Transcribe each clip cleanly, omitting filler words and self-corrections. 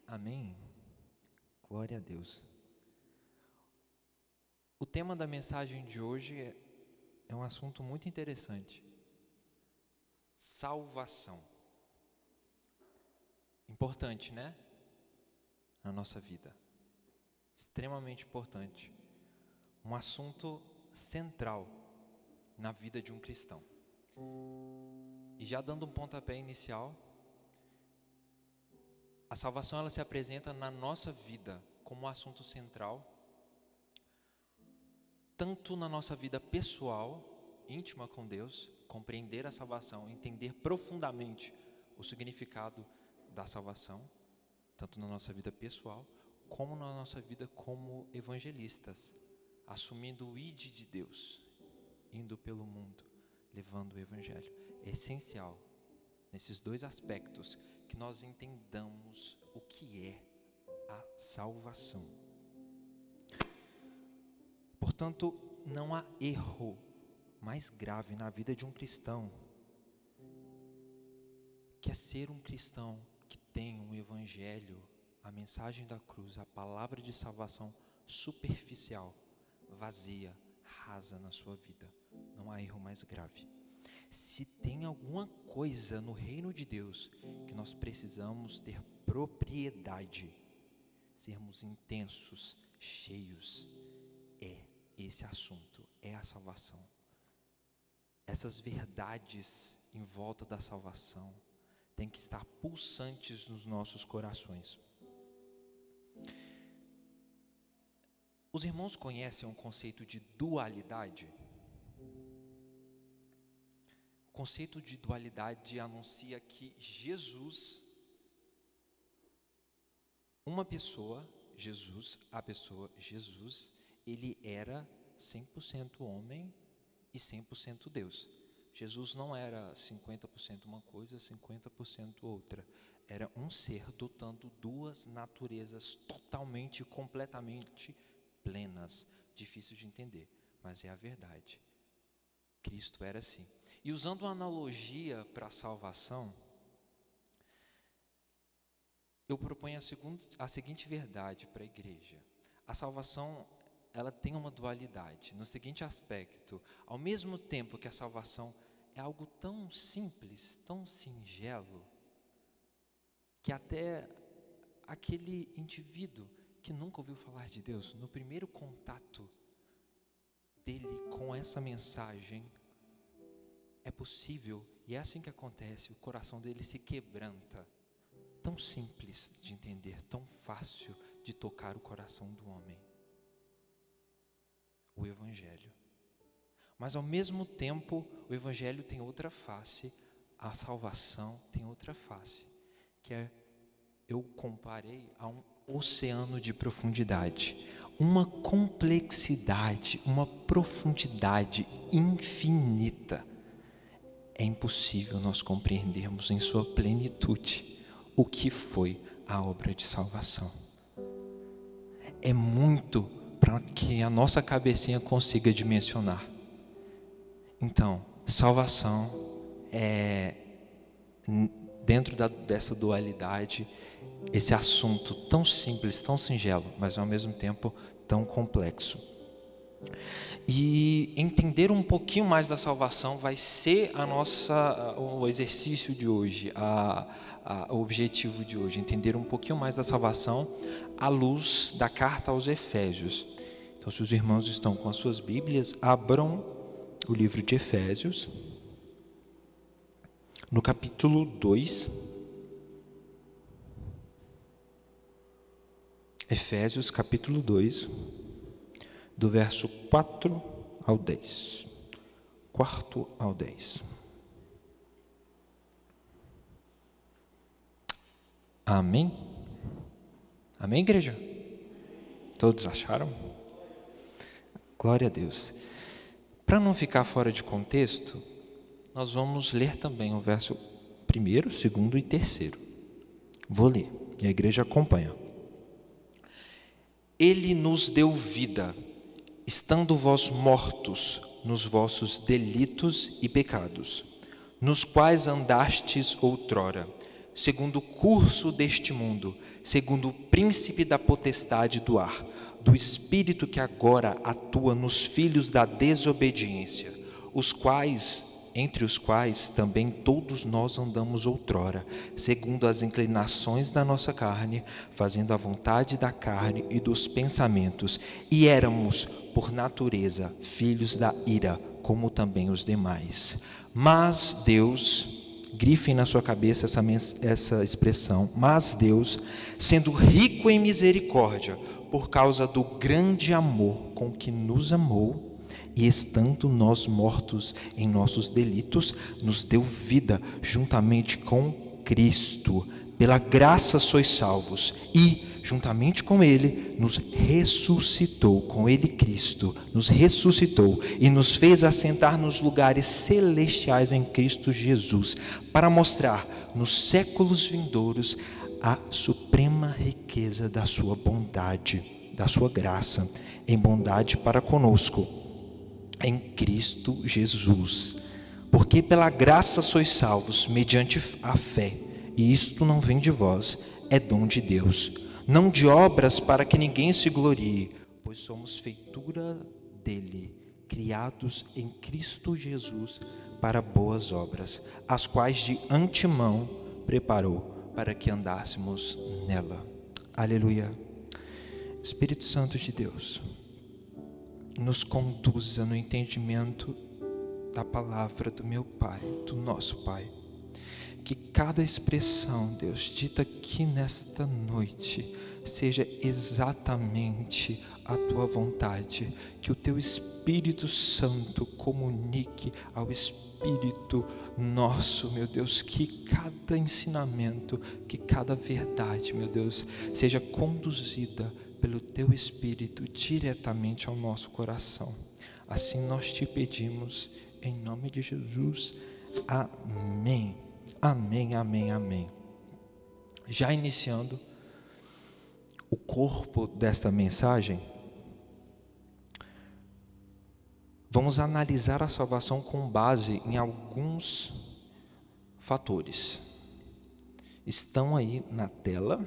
Amém? Glória a Deus. O tema da mensagem de hoje é um assunto muito interessante. Salvação. Importante, né? Na nossa vida. Extremamente importante. Um assunto central na vida de um cristão. E já dando um pontapé inicial, a salvação ela se apresenta na nossa vida como um assunto central, tanto na nossa vida pessoal, íntima com Deus, compreender a salvação, entender profundamente o significado da salvação, tanto na nossa vida pessoal, como na nossa vida como evangelistas, assumindo o ID de Deus, indo pelo mundo, levando o evangelho. É essencial, nesses dois aspectos, que nós entendamos o que é a salvação. Portanto, não há erro mais grave na vida de um cristão que é ser um cristão que tem um evangelho, a mensagem da cruz, a palavra de salvação superficial, vazia, rasa na sua vida. Não há erro mais grave. Se tem alguma coisa no reino de Deus que nós precisamos ter propriedade, sermos intensos, cheios, é esse assunto, é a salvação. Essas verdades em volta da salvação têm que estar pulsantes nos nossos corações. Os irmãos conhecem o conceito de dualidade? O conceito de dualidade anuncia que Jesus, uma pessoa, Jesus, a pessoa Jesus, ele era 100% homem e 100% Deus. Jesus não era 50% uma coisa, 50% outra. Era um ser dotando duas naturezas totalmente, completamente plenas. Difícil de entender, mas é a verdade. Cristo era assim. E usando uma analogia para a salvação, eu proponho a seguinte verdade para a igreja. A salvação, ela tem uma dualidade, no seguinte aspecto: ao mesmo tempo que a salvação é algo tão simples, tão singelo, que até aquele indivíduo que nunca ouviu falar de Deus, no primeiro contato dele com essa mensagem, é possível, e é assim que acontece, o coração dele se quebranta. Tão simples de entender, tão fácil de tocar o coração do homem. O Evangelho. Mas ao mesmo tempo, o Evangelho tem outra face, a salvação tem outra face, que é, eu comparei a um oceano de profundidade, uma complexidade, uma profundidade infinita. É impossível nós compreendermos em sua plenitude o que foi a obra de salvação. É muito para que a nossa cabecinha consiga dimensionar. Então, salvação é, dentro dessa dualidade, esse assunto tão simples, tão singelo, mas ao mesmo tempo tão complexo. E entender um pouquinho mais da salvação vai ser o exercício de hoje, o objetivo de hoje, entender um pouquinho mais da salvação à luz da carta aos Efésios. Então, se os irmãos estão com as suas Bíblias, abram o livro de Efésios, no capítulo 2. Efésios, capítulo 2, do verso 4 ao 10. 4 ao 10. Amém? Amém, igreja? Todos acharam? Glória a Deus. Para não ficar fora de contexto, nós vamos ler também o verso 1º, 2º e 3º. Vou ler, e a igreja acompanha. Ele nos deu vida, estando vós mortos nos vossos delitos e pecados, nos quais andastes outrora, segundo o curso deste mundo, segundo o príncipe da potestade do ar, do espírito que agora atua nos filhos da desobediência, entre os quais também todos nós andamos outrora, segundo as inclinações da nossa carne, fazendo a vontade da carne e dos pensamentos, e éramos, por natureza, filhos da ira, como também os demais. Mas Deus, grifem na sua cabeça essa expressão, mas Deus, sendo rico em misericórdia, por causa do grande amor com que nos amou, e estando nós mortos em nossos delitos, nos deu vida juntamente com Cristo. Pela graça sois salvos, e juntamente com Ele nos ressuscitou, com Ele Cristo, nos ressuscitou e nos fez assentar nos lugares celestiais em Cristo Jesus, para mostrar nos séculos vindouros a suprema riqueza da sua bondade, da sua graça, em bondade para conosco, em Cristo Jesus. Porque pela graça sois salvos, mediante a fé, e isto não vem de vós, é dom de Deus, não de obras para que ninguém se glorie, pois somos feitura dele, criados em Cristo Jesus para boas obras, as quais de antemão preparou para que andássemos nela. Aleluia. Espírito Santo de Deus, nos conduza no entendimento da palavra do meu Pai, do nosso Pai. Que cada expressão, Deus, dita aqui nesta noite, seja exatamente a Tua vontade. Que o Teu Espírito Santo comunique ao Espírito nosso, meu Deus, que cada ensinamento, que cada verdade, meu Deus, seja conduzida pelo Teu Espírito diretamente ao nosso coração. Assim nós te pedimos, em nome de Jesus. Amém. Amém, amém, amém. Já iniciando o corpo desta mensagem, vamos analisar a salvação com base em alguns fatores. Estão aí na tela,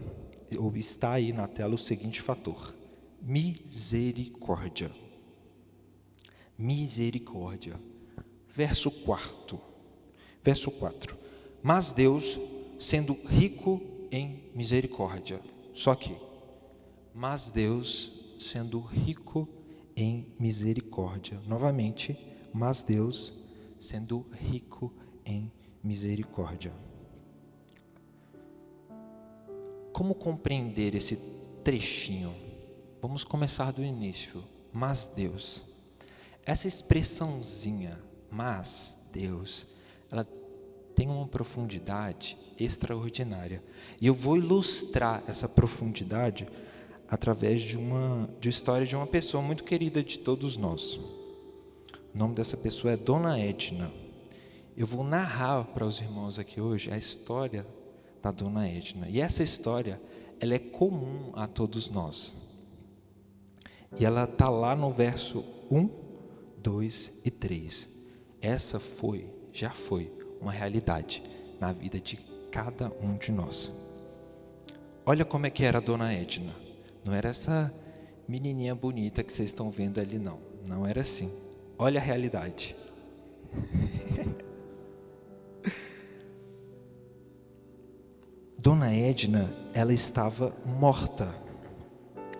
ou está aí na tela o seguinte fator: misericórdia. Misericórdia. Verso 4. Mas Deus, sendo rico em misericórdia. Só que, mas Deus, sendo rico em misericórdia. Novamente, mas Deus, sendo rico em misericórdia. Como compreender esse trechinho? Vamos começar do início. Mas Deus. Essa expressãozinha, mas Deus, ela tem uma profundidade extraordinária. E eu vou ilustrar essa profundidade através de uma história de uma pessoa muito querida de todos nós. O nome dessa pessoa é Dona Edna. Eu vou narrar para os irmãos aqui hoje a história da Dona Edna. E essa história, ela é comum a todos nós. E ela está lá no verso 1, 2 e 3. Essa já foi uma realidade na vida de cada um de nós. Olha como é que era a Dona Edna. Não era essa menininha bonita que vocês estão vendo ali, não. Não era assim. Olha a realidade. Dona Edna, ela estava morta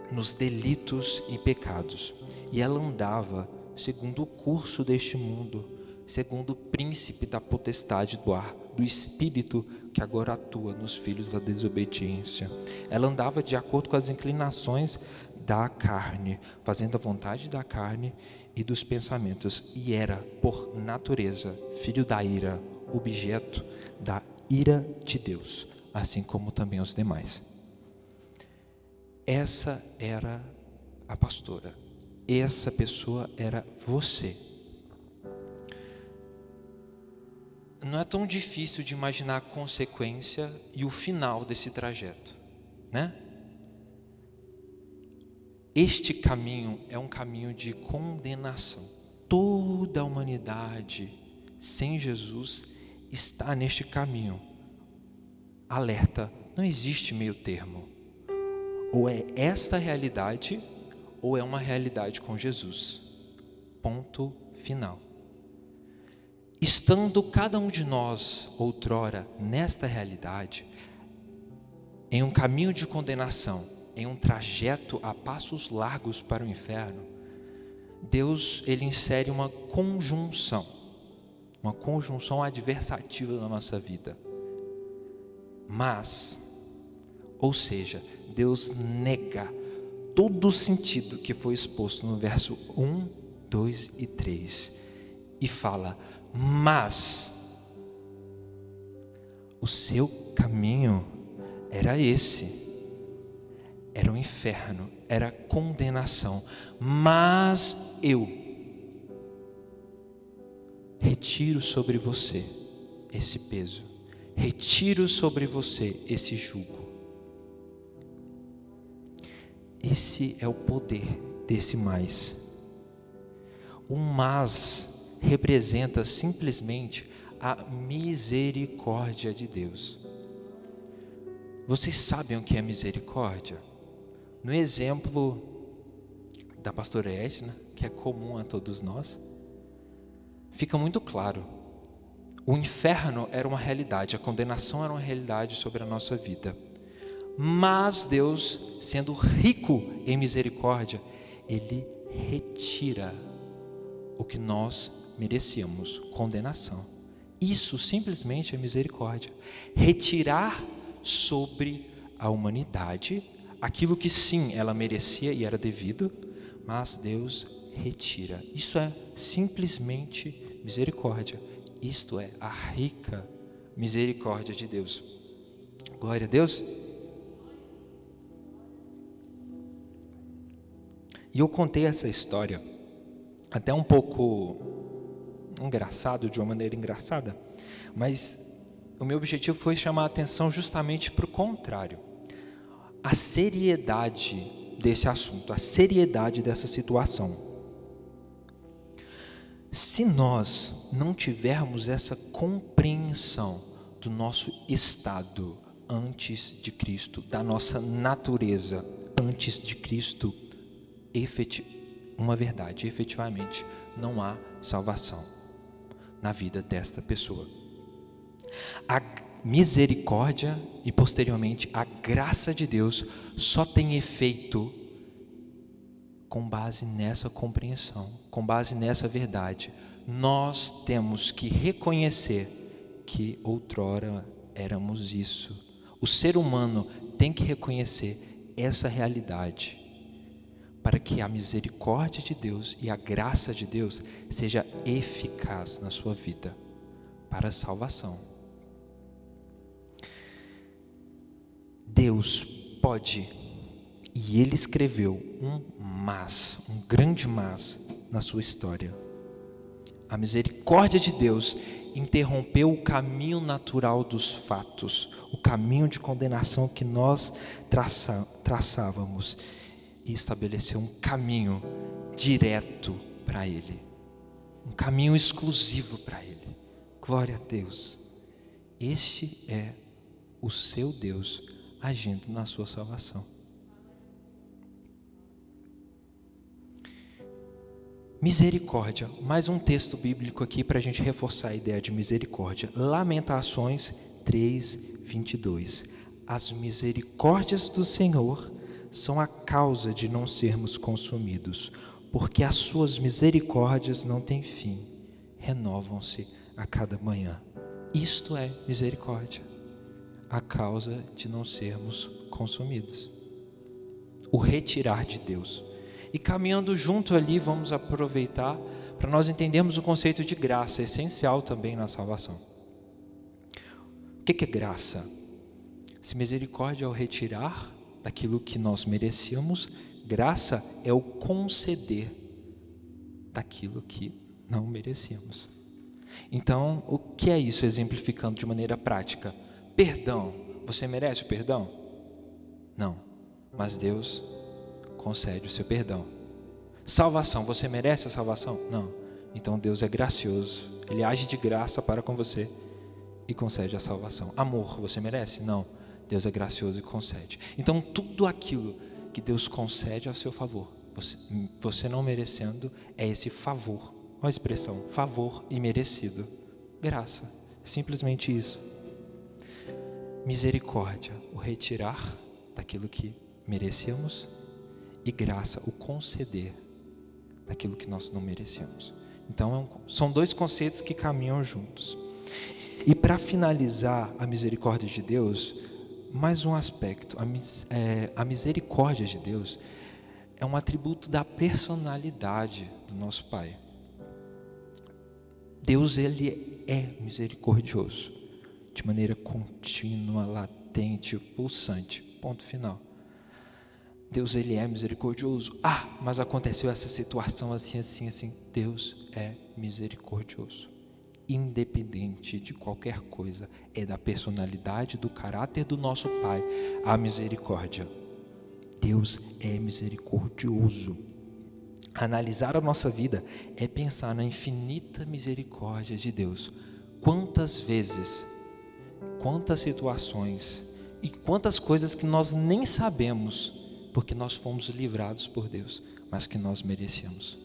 nos delitos e pecados. E ela andava segundo o curso deste mundo, segundo o príncipe da potestade do ar, do espírito que agora atua nos filhos da desobediência. Ela andava de acordo com as inclinações da carne, fazendo a vontade da carne e dos pensamentos, e era, por natureza, filho da ira, objeto da ira de Deus, assim como também os demais. Essa era a pastora. Essa pessoa era você. Não é tão difícil de imaginar a consequência e o final desse trajeto, né? Este caminho é um caminho de condenação. Toda a humanidade sem Jesus está neste caminho. alerta, não existe meio termo. Ou é esta realidade, ou é uma realidade com Jesus. Ponto final. Estando cada um de nós, outrora, nesta realidade, em um caminho de condenação, em um trajeto a passos largos para o inferno, Deus, Ele insere uma conjunção adversativa na nossa vida. Mas, ou seja, Deus nega todo o sentido que foi exposto no verso 1, 2 e 3 e fala: mas o seu caminho era esse, era o inferno, era a condenação, mas eu retiro sobre você esse peso, retiro sobre você esse jugo. Esse é o poder desse mais. O mas representa simplesmente a misericórdia de Deus. Vocês sabem o que é misericórdia? No exemplo da pastora Edna, que é comum a todos nós, fica muito claro. O inferno era uma realidade, a condenação era uma realidade sobre a nossa vida. Mas Deus, sendo rico em misericórdia, Ele retira o que nós merecíamos, condenação. Isso simplesmente é misericórdia. Retirar sobre a humanidade aquilo que sim, ela merecia e era devido, mas Deus retira. Isso é simplesmente misericórdia. Isto é a rica misericórdia de Deus. Glória a Deus. E eu contei essa história até um pouco engraçado, de uma maneira engraçada, mas o meu objetivo foi chamar a atenção justamente para o contrário. A seriedade desse assunto, a seriedade dessa situação. Se nós não tivermos essa compreensão do nosso estado antes de Cristo, da nossa natureza antes de Cristo, uma verdade, efetivamente não há salvação na vida desta pessoa. A misericórdia e posteriormente a graça de Deus só tem efeito com base nessa compreensão, com base nessa verdade. Nós temos que reconhecer que outrora éramos isso. O ser humano tem que reconhecer essa realidade para que a misericórdia de Deus e a graça de Deus seja eficaz na sua vida para a salvação. Deus pode, e Ele escreveu um grande mas na sua história. A misericórdia de Deus interrompeu o caminho natural dos fatos, o caminho de condenação que nós traçávamos, e estabeleceu um caminho direto para Ele, um caminho exclusivo para Ele. Glória a Deus. Este é o seu Deus agindo na sua salvação. Misericórdia, mais um texto bíblico aqui para a gente reforçar a ideia de misericórdia. Lamentações 3:22. As misericórdias do Senhor são a causa de não sermos consumidos, porque as suas misericórdias não têm fim, renovam-se a cada manhã. Isto é misericórdia, a causa de não sermos consumidos. O retirar de Deus. E caminhando junto ali, vamos aproveitar para nós entendermos o conceito de graça, essencial também na salvação. O que é graça? Se misericórdia é o retirar daquilo que nós merecíamos, graça é o conceder daquilo que não merecíamos. Então, o que é isso, exemplificando de maneira prática? Perdão. Você merece o perdão? Não. Mas Deus concede o seu perdão. Salvação. Você merece a salvação? Não. Então Deus é gracioso. Ele age de graça para com você e concede a salvação. Amor, você merece? Não. Deus é gracioso e concede. Então, tudo aquilo que Deus concede a seu favor, você não merecendo, é esse favor. Olha a expressão, favor imerecido. Graça, simplesmente isso. Misericórdia, o retirar daquilo que merecemos, e graça, o conceder daquilo que nós não merecemos. Então, são dois conceitos que caminham juntos. E para finalizar a misericórdia de Deus, mais um aspecto. A misericórdia de Deus é um atributo da personalidade do nosso Pai. Deus, Ele é misericordioso, de maneira contínua, latente, pulsante, ponto final. Deus, Ele é misericordioso. Mas aconteceu essa situação assim. Deus é misericordioso. Independente de qualquer coisa, é da personalidade, do caráter do nosso Pai, a misericórdia. Deus é misericordioso. Analisar a nossa vida é pensar na infinita misericórdia de Deus. Quantas vezes, quantas situações e quantas coisas que nós nem sabemos, porque nós fomos livrados por Deus, mas que nós merecemos.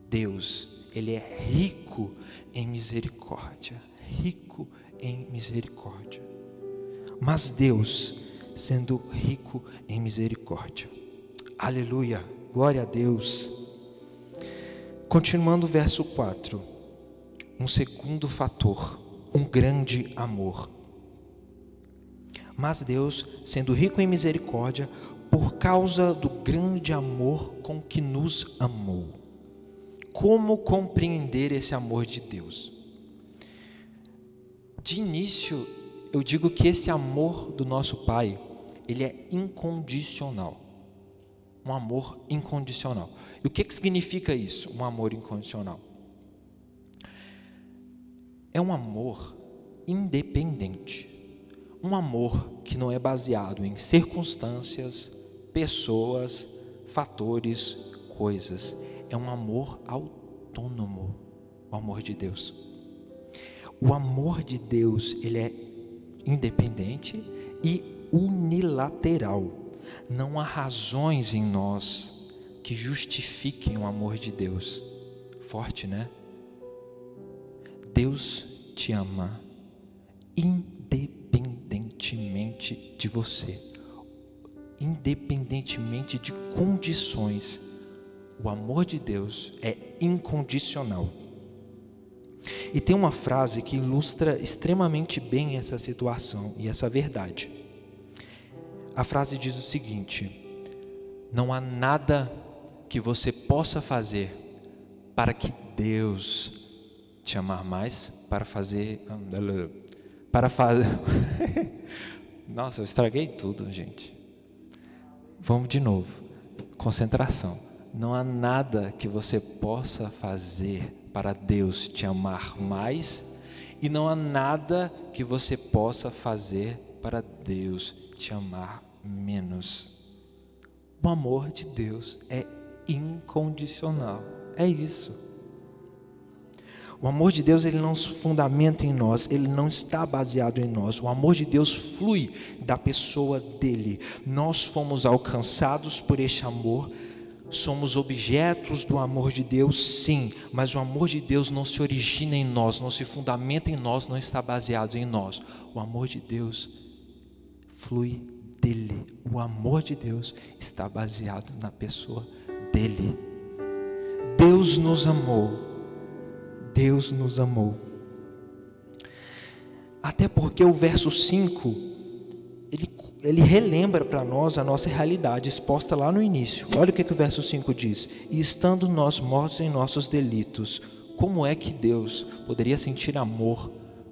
Deus, Ele é rico em misericórdia, rico em misericórdia. Mas Deus, sendo rico em misericórdia, aleluia, glória a Deus. Continuando o verso 4, um segundo fator, um grande amor. Mas Deus, sendo rico em misericórdia, por causa do grande amor com que nos amou. Como compreender esse amor de Deus? De início, eu digo que esse amor do nosso Pai, ele é incondicional. Um amor incondicional. E o que significa isso, um amor incondicional? É um amor independente. Um amor que não é baseado em circunstâncias, pessoas, fatores, coisas. É um amor autônomo, o amor de Deus. O amor de Deus, ele é independente e unilateral. Não há razões em nós que justifiquem o amor de Deus. Forte, né? Deus te ama independentemente de você, independentemente de condições. O amor de Deus é incondicional. E tem uma frase que ilustra extremamente bem essa situação e essa verdade. A frase diz o seguinte: não há nada que você possa fazer para que Deus te amar mais, Nossa, eu estraguei tudo, gente. Vamos de novo. Concentração. Não há nada que você possa fazer para Deus te amar mais, e não há nada que você possa fazer para Deus te amar menos. O amor de Deus é incondicional. É isso. O amor de Deus, ele não se fundamenta em nós, ele não está baseado em nós. O amor de Deus flui da pessoa dele. Nós fomos alcançados por este amor. Somos objetos do amor de Deus, sim, mas o amor de Deus não se origina em nós, não se fundamenta em nós, não está baseado em nós. O amor de Deus flui dele. O amor de Deus está baseado na pessoa dele. Deus nos amou. Deus nos amou. Até porque o verso 5, ele relembra para nós a nossa realidade exposta lá no início. Olha o que o verso 5 diz: e estando nós mortos em nossos delitos, como é que Deus poderia sentir amor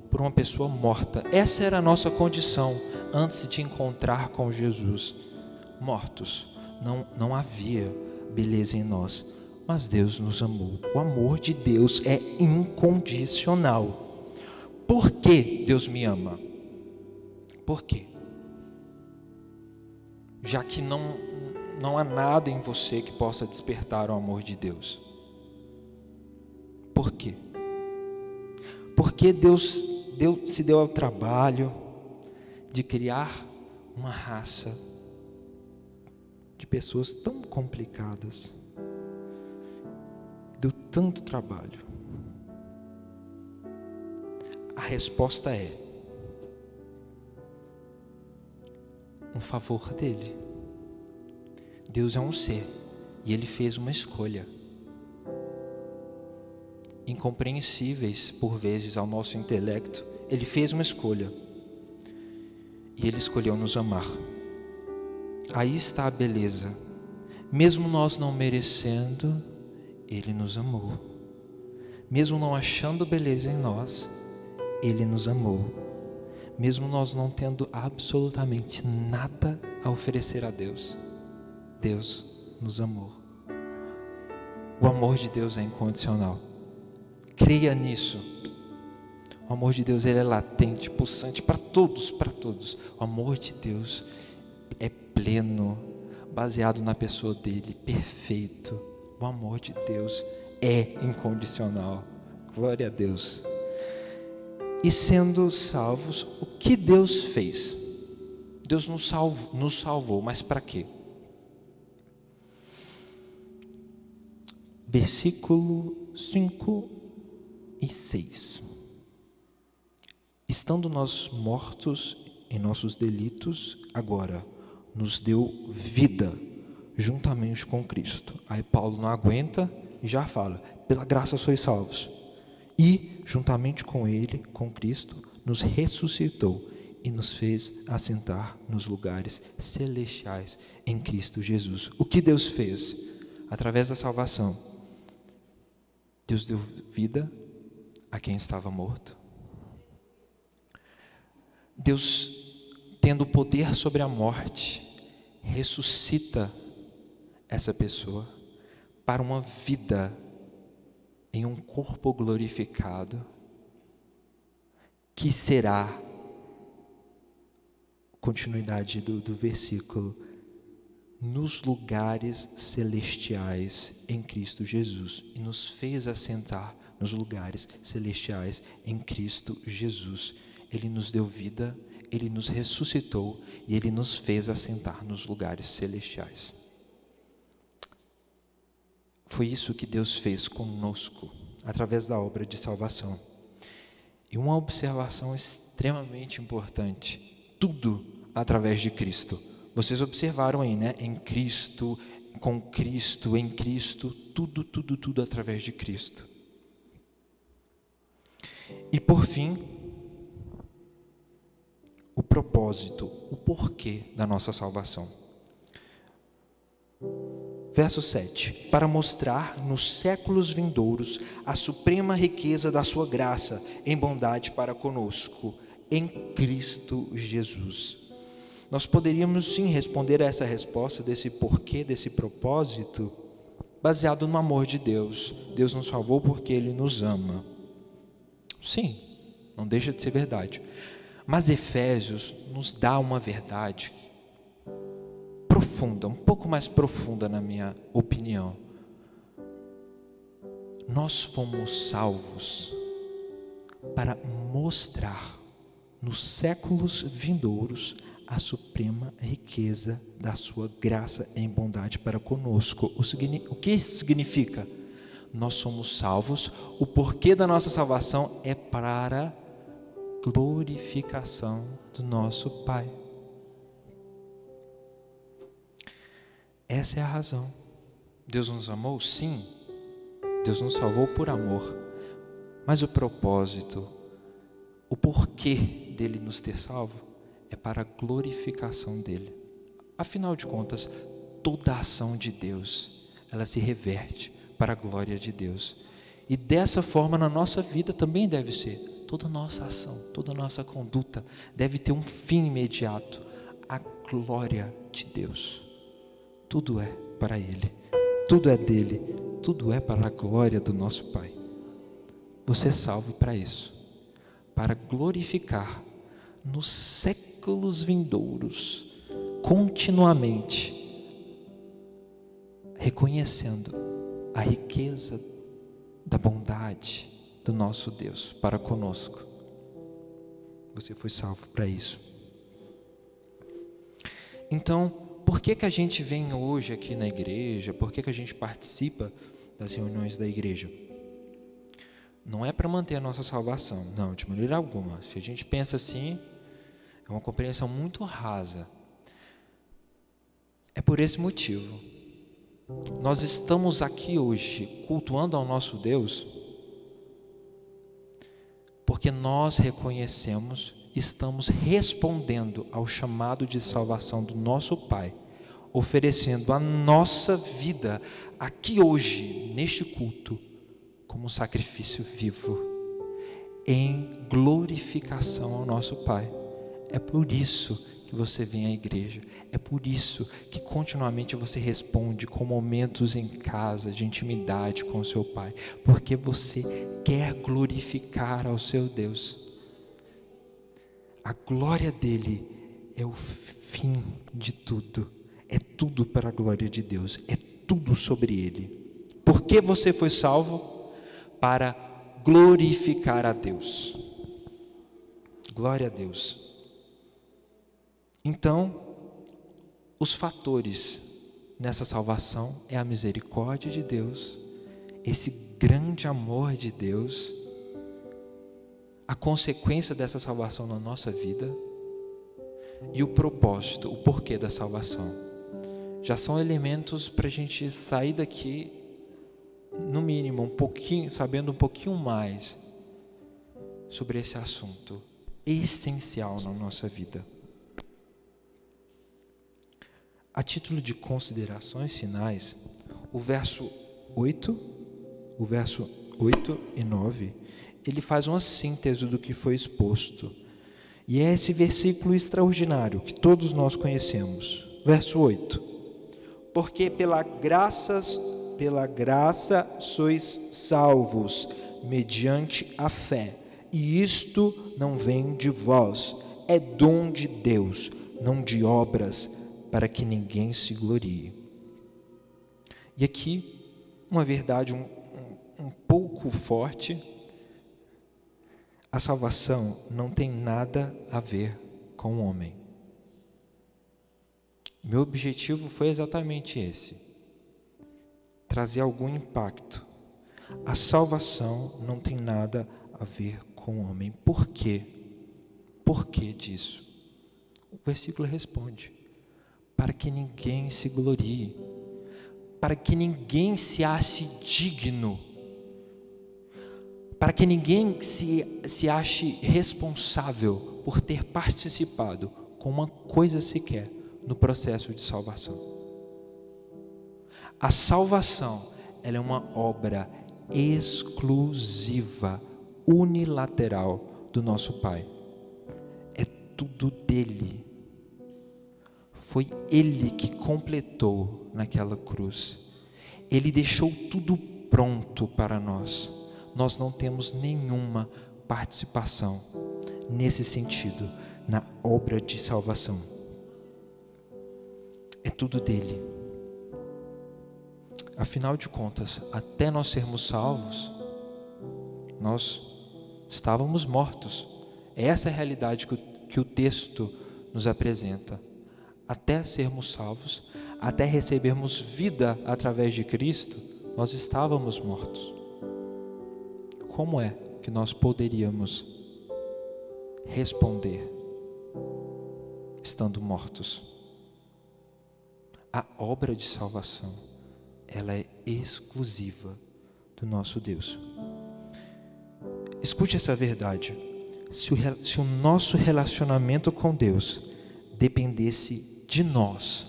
por uma pessoa morta? Essa era a nossa condição antes de encontrar com Jesus. Mortos, não havia beleza em nós, mas Deus nos amou. O amor de Deus é incondicional. Por que Deus me ama? Por quê? Já que não há nada em você que possa despertar o amor de Deus. Por quê? Porque Deus se deu ao trabalho de criar uma raça de pessoas tão complicadas. Deu tanto trabalho. A resposta é um favor dele. Deus é um ser e ele fez uma escolha. Incompreensíveis por vezes ao nosso intelecto, ele fez uma escolha e ele escolheu nos amar. Aí está a beleza. Mesmo nós não merecendo, ele nos amou. Mesmo não achando beleza em nós, ele nos amou. Mesmo nós não tendo absolutamente nada a oferecer a Deus, Deus nos amou. O amor de Deus é incondicional. Creia nisso. O amor de Deus, ele é latente, pulsante para todos, para todos. O amor de Deus é pleno, baseado na pessoa dele, perfeito. O amor de Deus é incondicional. Glória a Deus. E sendo salvos, o que Deus fez? Deus nos salvou, mas para quê? Versículo 5 e 6. Estando nós mortos em nossos delitos, agora nos deu vida juntamente com Cristo. Aí Paulo não aguenta e já fala: pela graça sois salvos. E juntamente com ele, com Cristo, nos ressuscitou e nos fez assentar nos lugares celestiais em Cristo Jesus. O que Deus fez? Através da salvação, Deus deu vida a quem estava morto. Deus, tendo poder sobre a morte, ressuscita essa pessoa para uma vida em um corpo glorificado, que será, continuidade do versículo, nos lugares celestiais em Cristo Jesus, e nos fez assentar nos lugares celestiais em Cristo Jesus. Ele nos deu vida, ele nos ressuscitou e ele nos fez assentar nos lugares celestiais. Foi isso que Deus fez conosco, através da obra de salvação. E uma observação extremamente importante: tudo através de Cristo. Vocês observaram aí, né? Em Cristo, com Cristo, em Cristo, tudo através de Cristo. E por fim, o propósito, o porquê da nossa salvação. Verso 7. Para mostrar nos séculos vindouros a suprema riqueza da sua graça em bondade para conosco, em Cristo Jesus. Nós poderíamos sim responder a essa resposta desse porquê, desse propósito, baseado no amor de Deus. Deus nos salvou porque Ele nos ama. Sim, não deixa de ser verdade. Mas Efésios nos dá uma verdade profunda, um pouco mais profunda na minha opinião. Nós fomos salvos para mostrar nos séculos vindouros a suprema riqueza da sua graça em bondade para conosco. O que isso significa? Nós somos salvos, o porquê da nossa salvação é para glorificação do nosso Pai. Essa é a razão. Deus nos amou? Sim. Deus nos salvou por amor. Mas o propósito, o porquê dele nos ter salvo é para a glorificação dele. Afinal de contas, toda a ação de Deus, ela se reverte para a glória de Deus. E dessa forma na nossa vida também deve ser. Toda a nossa ação, toda a nossa conduta deve ter um fim imediato: a glória de Deus. Tudo é para Ele, tudo é dele, tudo é para a glória do nosso Pai. Você é salvo para isso, para glorificar nos séculos vindouros, continuamente, reconhecendo a riqueza da bondade do nosso Deus para conosco. Você foi salvo para isso. Então, por que a gente vem hoje aqui na igreja? Por que a gente participa das reuniões da igreja? Não é para manter a nossa salvação, não, de maneira alguma. Se a gente pensa assim, é uma compreensão muito rasa. É por esse motivo. Nós estamos aqui hoje cultuando ao nosso Deus porque nós reconhecemos, estamos respondendo ao chamado de salvação do nosso Pai, oferecendo a nossa vida aqui hoje, neste culto, como sacrifício vivo, em glorificação ao nosso Pai. É por isso que você vem à igreja, é por isso que continuamente você responde com momentos em casa, de intimidade com o seu Pai, porque você quer glorificar ao seu Deus. A glória dele é o fim de tudo, é tudo para a glória de Deus, é tudo sobre ele. Por que você foi salvo? Para glorificar a Deus. Glória a Deus. Então, os fatores nessa salvação é a misericórdia de Deus, esse grande amor de Deus, a consequência dessa salvação na nossa vida e o propósito, o porquê da salvação. Já são elementos para a gente sair daqui, no mínimo, sabendo um pouquinho mais sobre esse assunto essencial na nossa vida. A título de considerações finais, o verso 8 e 9, ele faz uma síntese do que foi exposto. E é esse versículo extraordinário que todos nós conhecemos. Verso 8. Porque pela graça sois salvos, mediante a fé. E isto não vem de vós, é dom de Deus, não de obras, para que ninguém se glorie. E aqui, uma verdade um pouco forte: a salvação não tem nada a ver com o homem. Meu objetivo foi exatamente esse: trazer algum impacto. A salvação não tem nada a ver com o homem. Por quê? Por que disso? O versículo responde: para que ninguém se glorie, para que ninguém se ache digno, para que ninguém se ache responsável por ter participado com uma coisa sequer no processo de salvação. A salvação, ela é uma obra exclusiva, unilateral do nosso Pai. É tudo dele. Foi ele que completou naquela cruz. Ele deixou tudo pronto para nós. Nós não temos nenhuma participação nesse sentido, na obra de salvação. É tudo dele. Afinal de contas, até nós sermos salvos, nós estávamos mortos. Essa é a realidade que o texto nos apresenta. Até sermos salvos, até recebermos vida através de Cristo, nós estávamos mortos. Como é que nós poderíamos responder estando mortos? A obra de salvação, ela é exclusiva do nosso Deus. Escute essa verdade: se o nosso relacionamento com Deus dependesse de nós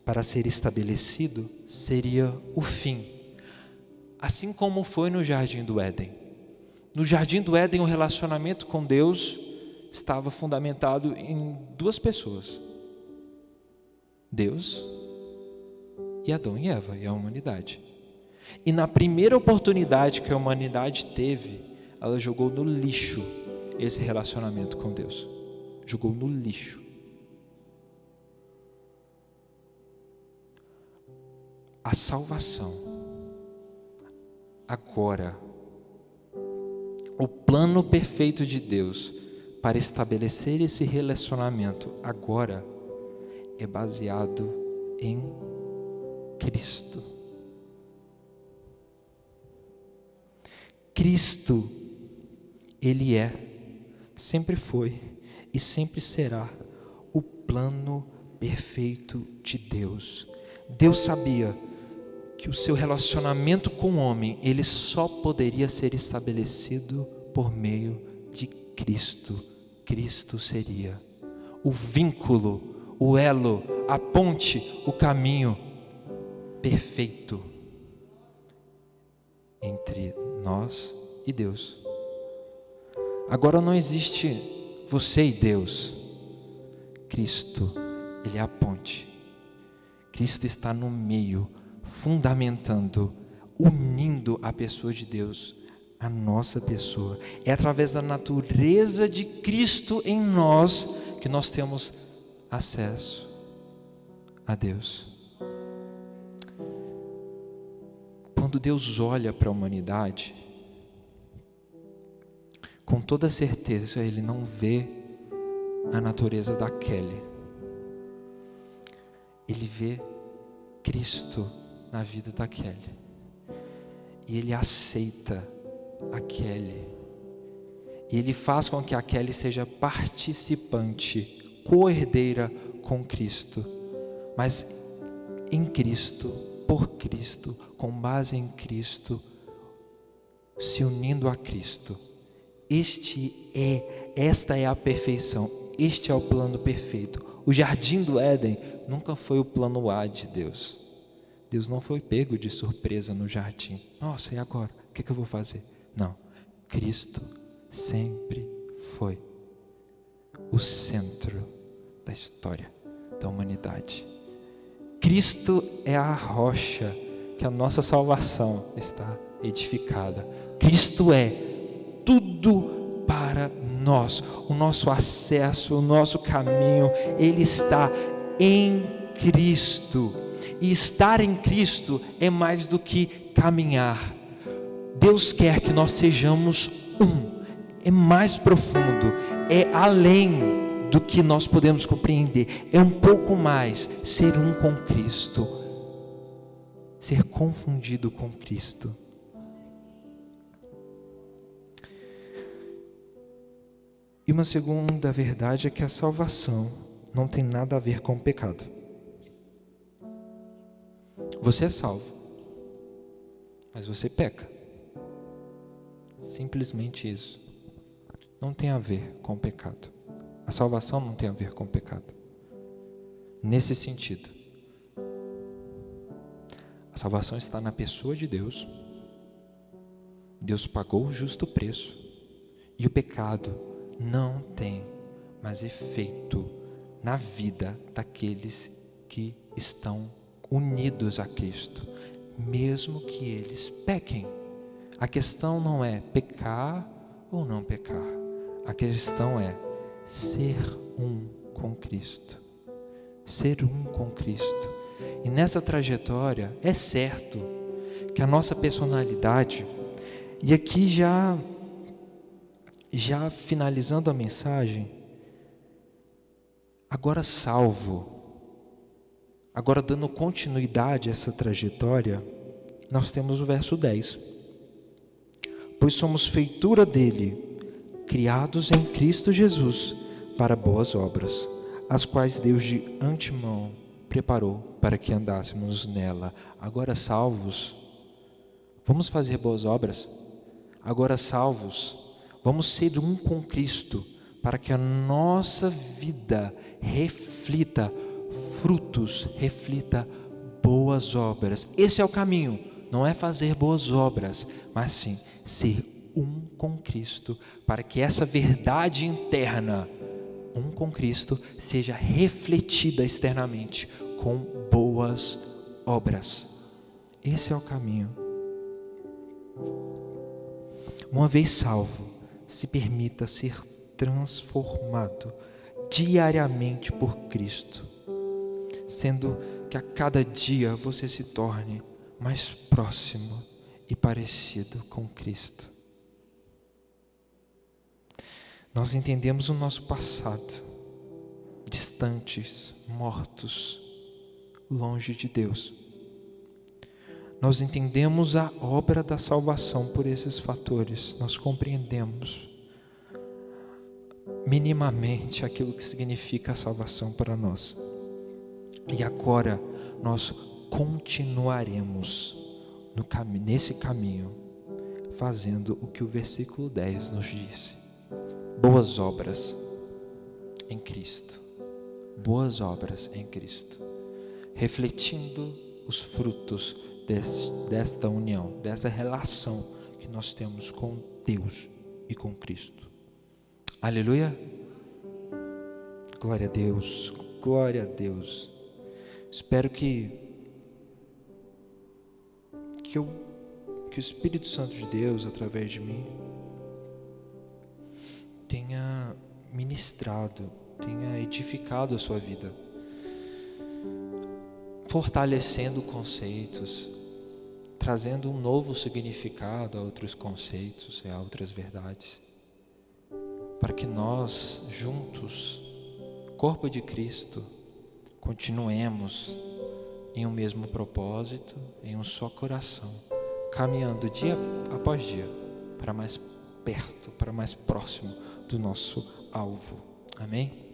para ser estabelecido, seria o fim. Assim como foi no Jardim do Éden. No Jardim do Éden, o relacionamento com Deus estava fundamentado em duas pessoas: Deus e Adão e Eva, e a humanidade. E na primeira oportunidade que a humanidade teve, ela jogou no lixo esse relacionamento com Deus. Jogou no lixo. A salvação, agora, o plano perfeito de Deus para estabelecer esse relacionamento agora é baseado em Cristo. Cristo, Ele é, sempre foi e sempre será o plano perfeito de Deus. Deus sabia que o seu relacionamento com o homem, ele só poderia ser estabelecido por meio de Cristo. Cristo seria o vínculo, o elo, a ponte, o caminho perfeito entre nós e Deus. Agora não existe você e Deus. Cristo, Ele é a ponte. Cristo está no meio, fundamentando, unindo a pessoa de Deus à nossa pessoa. É através da natureza de Cristo em nós que nós temos acesso a Deus. Quando Deus olha para a humanidade, com toda certeza Ele não vê a natureza da Kelly. Ele vê Cristo na vida da Kelly. E Ele aceita a Kelly. E Ele faz com que a Kelly seja participante, co-herdeira com Cristo. Mas em Cristo, por Cristo, com base em Cristo, se unindo a Cristo. Esta é a perfeição. Este é o plano perfeito. O jardim do Éden nunca foi o plano A de Deus. Deus não foi pego de surpresa no jardim. Nossa, e agora? O que eu vou fazer? Não. Cristo sempre foi o centro da história da humanidade. Cristo é a rocha que a nossa salvação está edificada. Cristo é tudo para nós. O nosso acesso, o nosso caminho, ele está em Cristo. E estar em Cristo é mais do que caminhar. Deus quer que nós sejamos um. É mais profundo, é além do que nós podemos compreender. É um pouco mais ser um com Cristo. Ser confundido com Cristo. E uma segunda verdade é que a salvação não tem nada a ver com o pecado. Você é salvo, mas você peca. Simplesmente isso. Não tem a ver com o pecado. A salvação não tem a ver com o pecado. Nesse sentido, a salvação está na pessoa de Deus. Deus pagou o justo preço. E o pecado não tem mais efeito na vida daqueles que estão unidos a Cristo, mesmo que eles pequem. A questão não é pecar ou não pecar. A questão é ser um com Cristo. Ser um com Cristo. E nessa trajetória é certo que a nossa personalidade, e aqui já finalizando a mensagem, agora salvo, agora dando continuidade a essa trajetória, nós temos o verso 10. Pois somos feitura dele, criados em Cristo Jesus, para boas obras, as quais Deus de antemão preparou para que andássemos nela. Agora salvos, vamos fazer boas obras. Agora salvos, vamos ser um com Cristo, para que a nossa vida reflita frutos, reflita boas obras. Esse é o caminho, não é fazer boas obras, mas sim ser um com Cristo, para que essa verdade interna, um com Cristo, seja refletida externamente com boas obras. Esse é o caminho. Uma vez salvo, se permita ser transformado diariamente por Cristo, sendo que a cada dia você se torne mais próximo e parecido com Cristo. Nós entendemos o nosso passado, distantes, mortos, longe de Deus. Nós entendemos a obra da salvação por esses fatores. Nós compreendemos minimamente aquilo que significa a salvação para nós. E agora nós continuaremos nesse caminho, fazendo o que o versículo 10 nos disse: boas obras em Cristo. Boas obras em Cristo, refletindo os frutos desta união, dessa relação que nós temos com Deus e com Cristo. Aleluia. Glória a Deus, glória a Deus. Espero que o Espírito Santo de Deus, através de mim, tenha ministrado, tenha edificado a sua vida, fortalecendo conceitos, trazendo um novo significado a outros conceitos e a outras verdades, para que nós juntos, corpo de Cristo, continuemos em um mesmo propósito, em um só coração, caminhando dia após dia para mais perto, para mais próximo do nosso alvo. Amém?